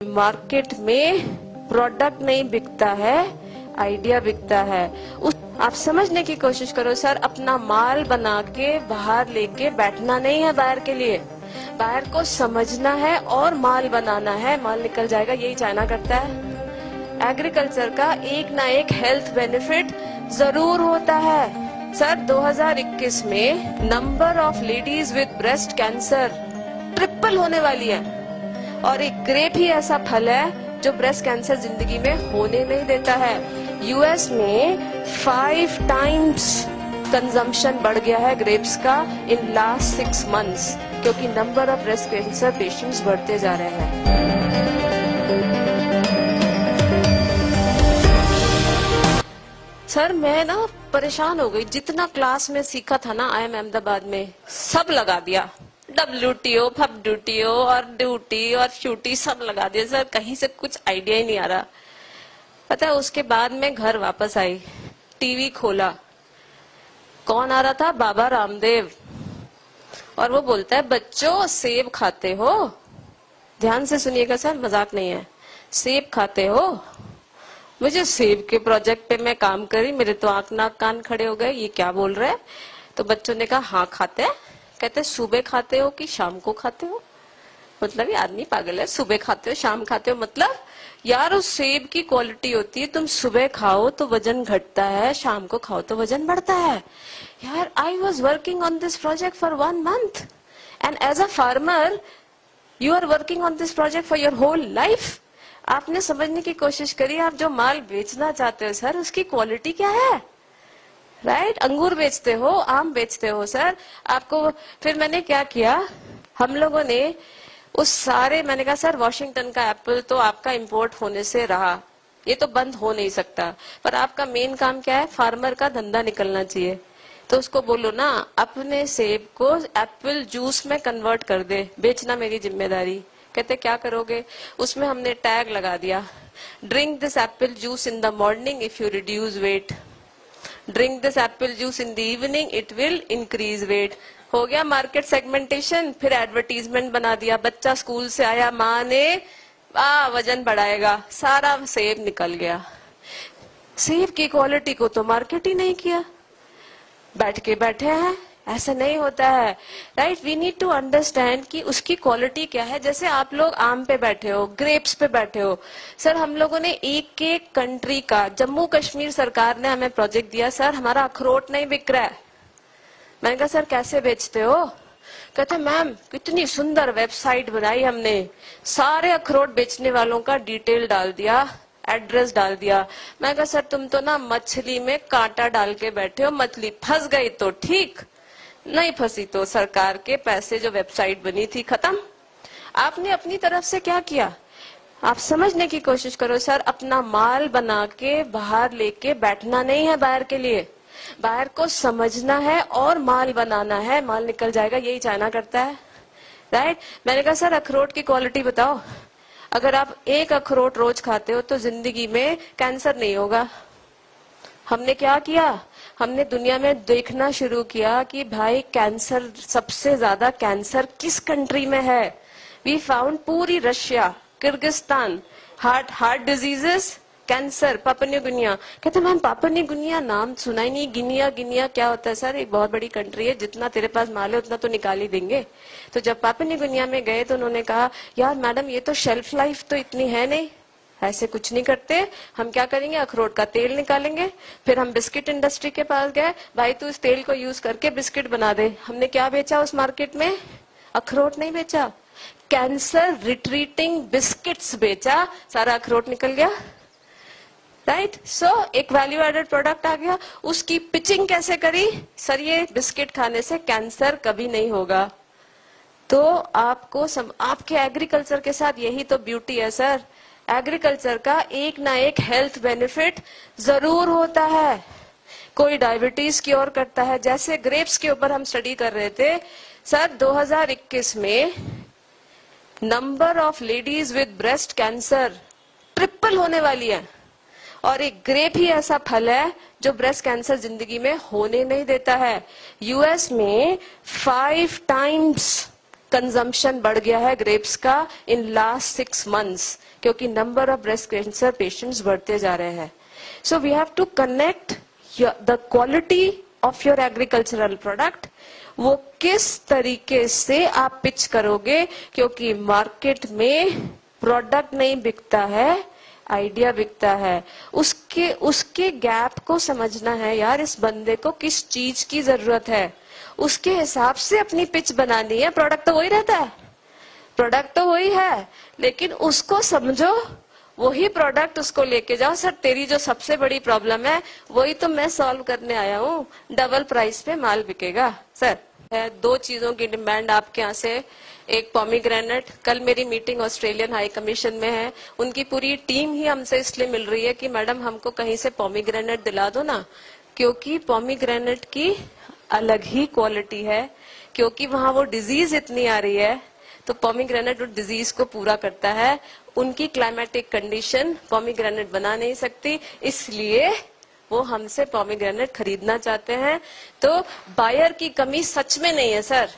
Market में product नहीं बिकता है, आइडिया बिकता है। आप समझने की कोशिश करो सर, अपना माल बना के बाहर लेके बैठना नहीं है बाहर के लिए, बाहर को समझना है और माल बनाना है, माल निकल जाएगा। यही चाइना करता है। एग्रीकल्चर का एक ना एक हेल्थ बेनिफिट जरूर होता है। सर 2021 में number of ladies with breast cancer triple होने वाली है, और एक ग्रेप ही ऐसा फल है जो ब्रेस्ट कैंसर जिंदगी में होने नहीं देता है। यूएस में 5 टाइम्स कंजम्पशन बढ़ गया है ग्रेप्स का इन लास्ट 6 मंथ्स, क्योंकि number of breast cancer patients बढ़ते जा रहे हैं। सर मैं ना परेशान हो गई, जितना क्लास में सीखा था ना IIM अहमदाबाद में सब लगा दिया। WTO, FWTO और ड्यूटी और फ्यूटी सब लगा दिया सर, कहीं से कुछ आइडिया ही नहीं आ रहा। पता है उसके बाद में घर वापस आई, टीवी खोला, कौन आ रहा था? बाबा रामदेव। और वो बोलता है बच्चों सेब खाते हो? ध्यान से सुनिएगा सर, मजाक नहीं है। सेब खाते हो? मुझे सेब के प्रोजेक्ट पे मैं काम करी, मेरे तो आंख नाक कान खड़े हो गए, ये क्या बोल रहे हैं? तो बच्चों ने कहा हाँ खाते हैं। कहते सुबह खाते हो कि शाम को खाते हो? मतलब ये आदमी पागल है, सुबह खाते हो शाम खाते हो? मतलब यार उस सेब की क्वालिटी होती है, तुम सुबह खाओ तो वजन घटता है, शाम को खाओ तो वजन बढ़ता है। यार I was working on this project for 1 month and as a farmer you are working on this project for your whole life. आपने समझने की कोशिश करी, आप जो माल बेचना चाहते हो सर उसकी क्वालिटी क्या है? राइट अंगूर बेचते हो, आम बेचते हो सर आपको। फिर मैंने क्या किया, हम लोगों ने उस सारे, मैंने कहा सर वॉशिंगटन का एप्पल तो आपका इंपोर्ट होने से रहा, ये तो बंद हो नहीं सकता, पर आपका मेन काम क्या है? फार्मर का धंधा निकलना चाहिए। तो उसको बोलो ना अपने सेब को एप्पल जूस में कन्वर्ट कर दे, बेचना मेरी जिम्मेदारी। कहते क्या करोगे? उसमें हमने टैग लगा दिया, drink this apple juice in the morning if you reduce weight, drink this apple juice in the evening it will increase weight. हो गया मार्केट सेगमेंटेशन। फिर एडवर्टीजमेंट बना दिया, बच्चा स्कूल से आया, माँ ने वजन बढ़ाएगा, सारा सेब निकल गया। सेब की क्वालिटी को तो मार्केट ही नहीं किया, बैठ के बैठे हैं। ऐसा नहीं होता है, right? We need to understand कि उसकी क्वालिटी क्या है। जैसे आप लोग आम पे बैठे हो, ग्रेप्स पे बैठे हो, सर हम लोगों ने एक एक कंट्री का, जम्मू कश्मीर सरकार ने हमें प्रोजेक्ट दिया, सर हमारा अखरोट नहीं बिक रहा है। मैंने कहा सर कैसे बेचते हो? कहते मैम कितनी सुंदर वेबसाइट बनाई हमने, सारे अखरोट बेचने वालों का डिटेल डाल दिया, एड्रेस डाल दिया। मैं कहा सर तुम तो ना मछली में कांटा डाल के बैठे हो, मछली फंस गई तो ठीक, नहीं फंसी तो सरकार के पैसे जो वेबसाइट बनी थी खत्म। आपने अपनी तरफ से क्या किया? आप समझने की कोशिश करो सर, अपना माल बना के बाहर लेके बैठना नहीं है बाहर के लिए, बाहर को समझना है और माल बनाना है, माल निकल जाएगा। यही चाइना करता है, राइट? मैंने कहा सर अखरोट की क्वालिटी बताओ, अगर आप एक अखरोट रोज खाते हो तो जिंदगी में कैंसर नहीं होगा। हमने क्या किया, हमने दुनिया में देखना शुरू किया कि भाई कैंसर, सबसे ज्यादा कैंसर किस कंट्री में है। वी फाउंड पूरी Russia, Kyrgyzstan, heart diseases, cancer, Papua new Guinea. कहते मैम पापुआ न्यू गिनिया नाम सुना ही नहीं, गिनिया क्या होता है? सर एक बहुत बड़ी कंट्री है, जितना तेरे पास माल है उतना तो निकाल ही देंगे। तो जब पापुआ न्यू गिनिया में गए तो उन्होंने कहा यार मैडम ये तो शेल्फ लाइफ तो इतनी है नहीं, ऐसे कुछ नहीं करते, हम क्या करेंगे अखरोट का तेल निकालेंगे। फिर हम बिस्किट इंडस्ट्री के पास गए, भाई तू इस तेल को यूज करके बिस्किट बना दे। हमने क्या बेचा उस मार्केट में? अखरोट नहीं बेचा, कैंसर रिट्रीटिंग बिस्किट्स बेचा, सारा अखरोट निकल गया, राइट? सो एक वैल्यू एडेड प्रोडक्ट आ गया। उसकी पिचिंग कैसे करी? सर ये बिस्किट खाने से कैंसर कभी नहीं होगा। तो आपको आपके एग्रीकल्चर के साथ यही तो ब्यूटी है सर, एग्रीकल्चर का एक ना एक हेल्थ बेनिफिट जरूर होता है। कोई डायबिटीज क्योर करता है, जैसे ग्रेप्स के ऊपर हम स्टडी कर रहे थे सर, 2021 में number of ladies with breast cancer triple होने वाली है, और एक ग्रेप ही ऐसा फल है जो ब्रेस्ट कैंसर जिंदगी में होने नहीं देता है। यूएस में 5 टाइम्स कंजम्पशन बढ़ गया है ग्रेप्स का इन लास्ट 6 months, क्योंकि number of breast cancer patients बढ़ते जा रहे हैं. So we have to connect the quality of your agricultural product. वो किस तरीके से आप पिच करोगे, क्योंकि मार्केट में प्रोडक्ट नहीं बिकता है, आइडिया बिकता है. उसके गैप को समझना है यार, इस बंदे को किस चीज की जरूरत है, उसके हिसाब से अपनी पिच बनानी है. प्रोडक्ट तो वही रहता है, प्रोडक्ट तो वही है, लेकिन उसको समझो, वही प्रोडक्ट उसको लेके जाओ. सर तेरी जो सबसे बड़ी प्रॉब्लम है वही तो मैं सॉल्व करने आया हूँ, डबल प्राइस पे माल बिकेगा. सर 2 चीजों की डिमांड आपके यहाँ से. एक पोमीग्रेनेट. कल मेरी मीटिंग ऑस्ट्रेलियन हाई कमीशन में है, उनकी पूरी टीम ही हमसे इसलिए मिल रही है कि मैडम हमको कहीं से पोमीग्रेनेट दिला दो ना, क्योंकि पोमीग्रेनेट की अलग ही क्वालिटी है, क्योंकि वहां वो डिजीज इतनी आ रही है, तो पोमीग्रेनेट उस डिजीज को पूरा करता है. उनकी क्लाइमेटिक कंडीशन पोमीग्रेनेट बना नहीं सकती, इसलिए वो हमसे पोमीग्रेनेट खरीदना चाहते हैं. तो बायर की कमी सच में नहीं है सर,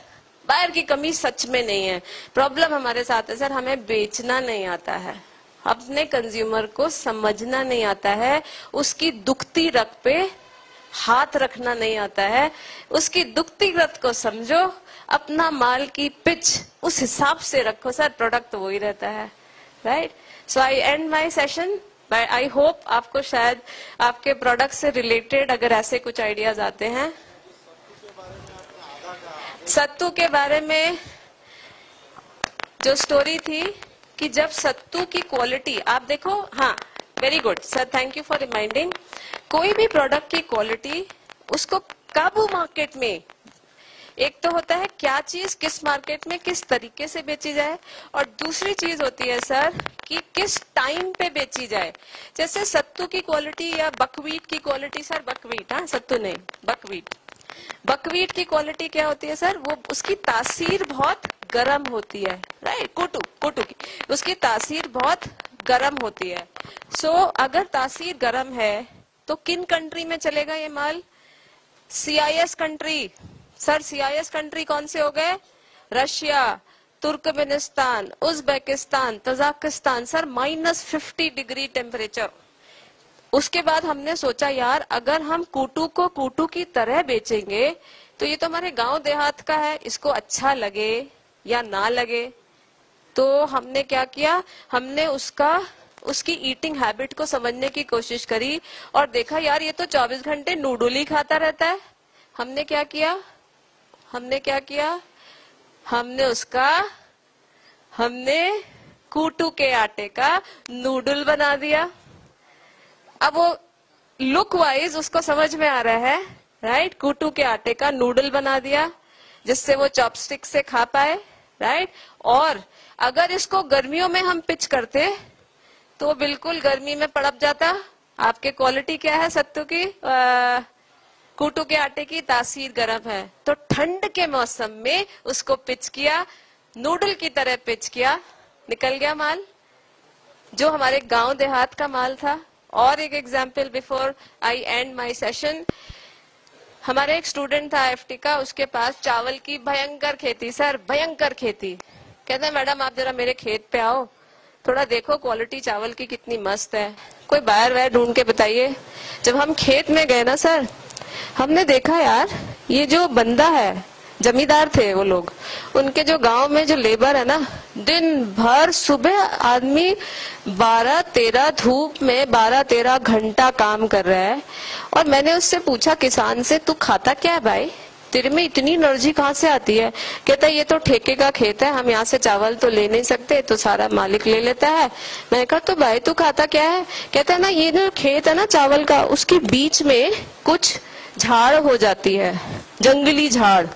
बायर की कमी सच में नहीं है. प्रॉब्लम हमारे साथ है सर, हमें बेचना नहीं आता है, अपने कंज्यूमर को समझना नहीं आता है, उसकी दुखती रग पे हाथ रखना नहीं आता है. उसकी दुखती रग को समझो, अपना माल की पिच उस हिसाब से रखो. सर प्रोडक्ट तो वही रहता है, right. So I and my session. I hope आपको शायद आपके प्रोडक्ट से रिलेटेड अगर ऐसे कुछ आइडियाज आते हैं. सत्तू के बारे में जो स्टोरी थी कि जब सत्तू की क्वालिटी आप देखो, हाँ very good sir, thank you for reminding. कोई भी प्रोडक्ट की क्वालिटी उसको कब मार्केट में, एक तो होता है क्या चीज किस मार्केट में किस तरीके से बेची जाए, और दूसरी चीज होती है सर कि किस टाइम पे बेची जाए. जैसे सत्तू की क्वालिटी या बकवीट की क्वालिटी. सर बकवीट, हाँ सत्तू नहीं, बकवीट. बकवीट की क्वालिटी क्या होती है सर, वो उसकी तासीर बहुत गर्म होती है, राइट. कोटू की उसकी तासीर बहुत गर्म होती है. सो अगर तासीर गर्म है तो किन कंट्री में चलेगा ये माल, CIS country. Sir CIS country कौन से हो गए, Russia, Turkmenistan, Uzbekistan, Tajikistan. Sir -50 degree temperature. उसके बाद हमने सोचा यार अगर हम कूटू को कूटू की तरह बेचेंगे तो ये तो हमारे गांव देहात का है, इसको अच्छा लगे या ना लगे. तो हमने क्या किया, हमने उसकी ईटिंग हैबिट को समझने की कोशिश करी और देखा यार ये तो 24 घंटे नूडल ही खाता रहता है. हमने क्या किया, हमने कूटू के आटे का नूडल बना दिया. अब वो लुक वाइज उसको समझ में आ रहा है, राइट. कूटू के आटे का नूडल बना दिया जिससे वो चॉपस्टिक से खा पाए, राइट. और अगर इसको गर्मियों में हम पिच करते तो बिल्कुल गर्मी में पड़प जाता. आपके क्वालिटी क्या है सत्तू की, कूटू के आटे की तासीर गर्म है, तो ठंड के मौसम में उसको पिच किया, नूडल की तरह पिच किया, निकल गया माल जो हमारे गांव देहात का माल था. और एक example before I and my session. हमारे एक स्टूडेंट था IFT का, उसके पास चावल की भयंकर खेती. सर भयंकर खेती. कहते हैं मैडम आप जरा मेरे खेत पे आओ, थोड़ा देखो क्वालिटी चावल की कितनी मस्त है, कोई बायर वायर ढूंढ के बताइए. जब हम खेत में गए ना सर, हमने देखा यार ये जो बंदा है, जमींदार थे वो लोग, उनके जो गांव में जो लेबर है ना, दिन भर सुबह आदमी 12-13 धूप में 12-13 घंटा काम कर रहा है. और मैंने उससे पूछा किसान से, तू खाता क्या है भाई, तेरे में इतनी एनर्जी कहाँ से आती है. कहता है ये तो ठेके का खेत है, हम यहाँ से चावल तो ले नहीं सकते, तो सारा मालिक ले लेता है. मैंने कहा तो भाई तू खाता क्या है. कहता है ना ये जो खेत है ना चावल का, उसके बीच में कुछ झाड़ हो जाती है, जंगली झाड़.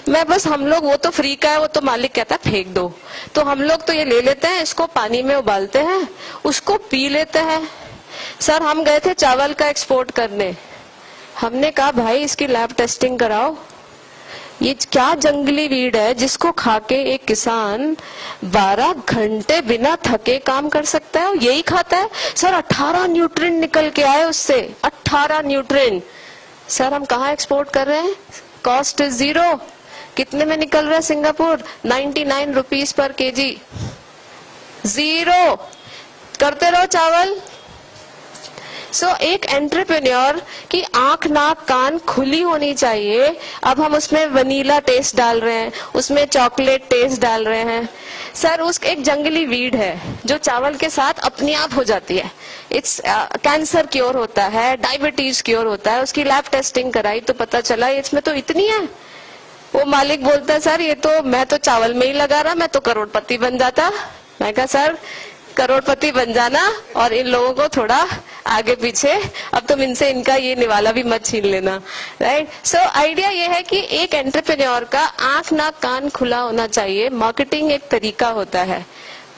मैं बस हम लोग, वो तो फ्री का है, वो तो मालिक कहता है फेंक दो, तो हम लोग तो ये ले लेते हैं, इसको पानी में उबालते हैं, उसको पी लेते हैं. सर हम गए थे चावल का एक्सपोर्ट करने, हमने कहा भाई इसकी लैब टेस्टिंग कराओ, ये क्या जंगली वीड है जिसको खाके एक किसान 12 घंटे बिना थके काम कर सकता है, यही खाता है. सर 18 न्यूट्रिएंट निकल के आए उससे, 18 न्यूट्रिएंट. सर हम कहाँ एक्सपोर्ट कर रहे हैं, कॉस्ट इज 0. कितने में निकल रहा है Singapore? 99 rupees per KG. Zero. करते रहो चावल। एक एंटरप्रेन्योर की आंख नाक कान खुली होनी चाहिए। अब हम उसमें वनीला टेस्ट डाल रहे हैं, उसमें चॉकलेट टेस्ट डाल रहे हैं। सर उस एक जंगली वीड है जो चावल के साथ अपने आप हो जाती है। इट्स कैंसर क्योर होता है, डायबिटीज क्योर होता है। उसकी लैब टेस्टिंग कराई तो पता चला इसमें तो इतनी है। वो मालिक बोलता है सर ये तो मैं तो चावल में ही लगा रहा, मैं तो करोड़पति बन जाता। मैं कहा सर करोड़पति बन जाना और इन लोगों को थोड़ा आगे पीछे, अब तुम इनसे इनका ये निवाला भी मत छीन लेना, राइट। सो आइडिया ये है कि एक एंटरप्रेन्योर का आंख नाक कान खुला होना चाहिए। मार्केटिंग एक तरीका होता है।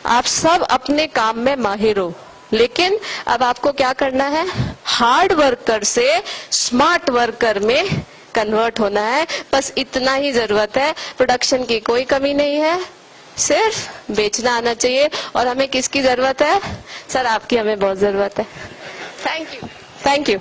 आप सब अपने काम में माहिर हो, लेकिन अब आपको क्या करना है? हार्ड वर्कर से स्मार्ट वर्कर में कन्वर्ट होना है। बस इतना ही जरूरत है। प्रोडक्शन की कोई कमी नहीं है, सिर्फ बेचना आना चाहिए। और हमें किसकी जरूरत है? सर आपकी हमें बहुत जरूरत है। Thank you. Thank you.